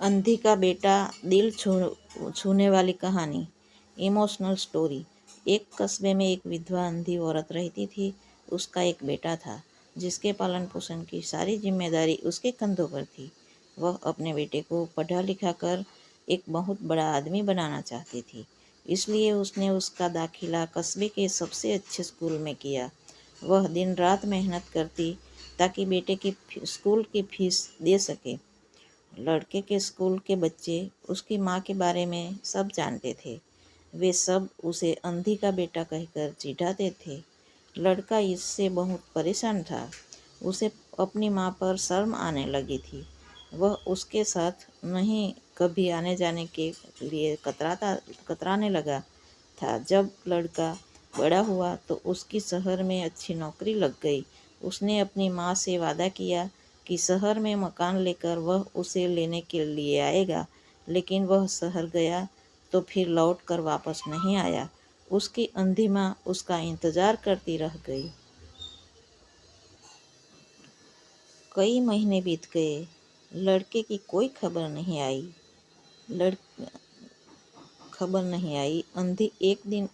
अंधी का बेटा, दिल छूने वाली कहानी। Emotional story. एक कस्बे में एक विधवा अंधी औरत रहती थी। उसका एक बेटा था जिसके पालन पोषण की सारी जिम्मेदारी उसके कंधों पर थी। वह अपने बेटे को पढ़ा लिखा कर एक बहुत बड़ा आदमी बनाना चाहती थी, इसलिए उसने उसका दाखिला कस्बे के सबसे अच्छे स्कूल में किया। वह दिन रात मेहनत करती ताकि बेटे की स्कूल की फीस दे सके। लड़के के स्कूल के बच्चे उसकी माँ के बारे में सब जानते थे। वे सब उसे अंधी का बेटा कहकर चिढ़ाते थे। लड़का इससे बहुत परेशान था। उसे अपनी माँ पर शर्म आने लगी थी। वह उसके साथ नहीं कभी आने जाने के लिए कतराने लगा था। जब लड़का बड़ा हुआ तो उसकी शहर में अच्छी नौकरी लग गई। उसने अपनी माँ से वादा किया कि शहर में मकान लेकर वह उसे लेने के लिए आएगा, लेकिन वह शहर गया तो फिर लौट कर वापस नहीं आया। उसकी अंधी माँ उसका इंतज़ार करती रह गई। कई महीने बीत गए, लड़के की कोई खबर नहीं आई। अंधी एक दिन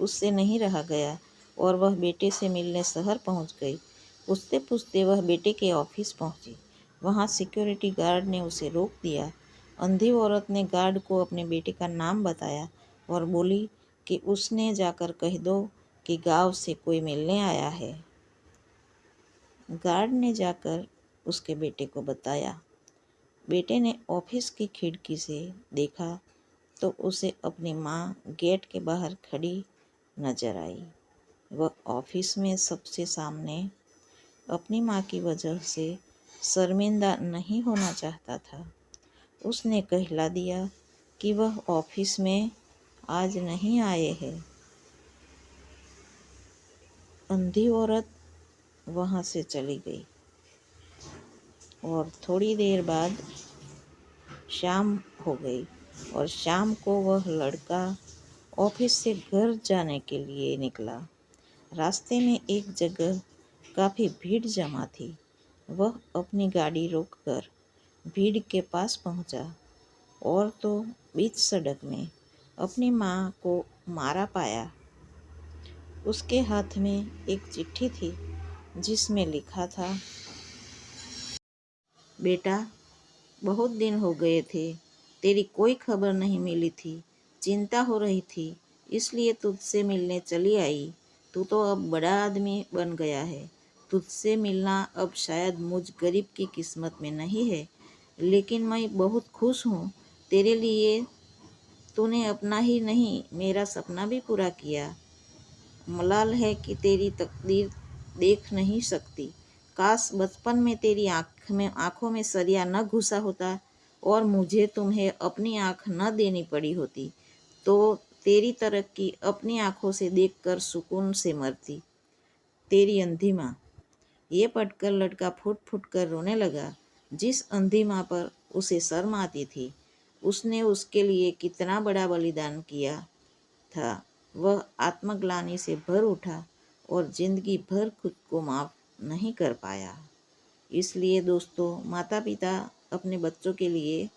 उससे नहीं रहा गया और वह बेटे से मिलने शहर पहुंच गई। पूछते पूछते वह बेटे के ऑफिस पहुंची। वहां सिक्योरिटी गार्ड ने उसे रोक दिया। अंधी औरत ने गार्ड को अपने बेटे का नाम बताया और बोली कि उसने जाकर कह दो कि गांव से कोई मिलने आया है। गार्ड ने जाकर उसके बेटे को बताया। बेटे ने ऑफिस की खिड़की से देखा तो उसे अपनी माँ गेट के बाहर खड़ी नजर आई। वह ऑफिस में सबसे सामने अपनी माँ की वजह से शर्मिंदा नहीं होना चाहता था। उसने कहला दिया कि वह ऑफिस में आज नहीं आए हैं। अंधी औरत वहाँ से चली गई और थोड़ी देर बाद शाम हो गई और शाम को वह लड़का ऑफिस से घर जाने के लिए निकला। रास्ते में एक जगह काफ़ी भीड़ जमा थी। वह अपनी गाड़ी रोककर भीड़ के पास पहुंचा और तो बीच सड़क में अपनी माँ को मारा पाया। उसके हाथ में एक चिट्ठी थी जिसमें लिखा था, बेटा, बहुत दिन हो गए थे, तेरी कोई खबर नहीं मिली थी। चिंता हो रही थी, इसलिए तुझसे मिलने चली आई। तू तो अब बड़ा आदमी बन गया है। तुझसे मिलना अब शायद मुझ गरीब की किस्मत में नहीं है, लेकिन मैं बहुत खुश हूँ। तेरे लिए तूने अपना ही नहीं मेरा सपना भी पूरा किया। मलाल है कि तेरी तकदीर देख नहीं सकती। काश बचपन में तेरी आँखों में सरिया न घुसा होता और मुझे तुम्हें अपनी आँख न देनी पड़ी होती, तो तेरी तरक्की अपनी आँखों से देखकर सुकून से मरती। तेरी अंधी माँ। ये पढ़कर लड़का फुट फुट कर रोने लगा। जिस अंधी माँ पर उसे शर्म आती थी, उसने उसके लिए कितना बड़ा बलिदान किया था। वह आत्मग्लानि से भर उठा और जिंदगी भर खुद को माफ नहीं कर पाया। इसलिए दोस्तों, माता पिता अपने बच्चों के लिए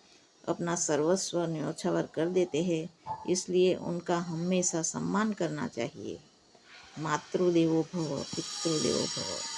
अपना सर्वस्व न्योछावर कर देते हैं, इसलिए उनका हमेशा सम्मान करना चाहिए। मातृदेवो भव, पितृदेवो भव।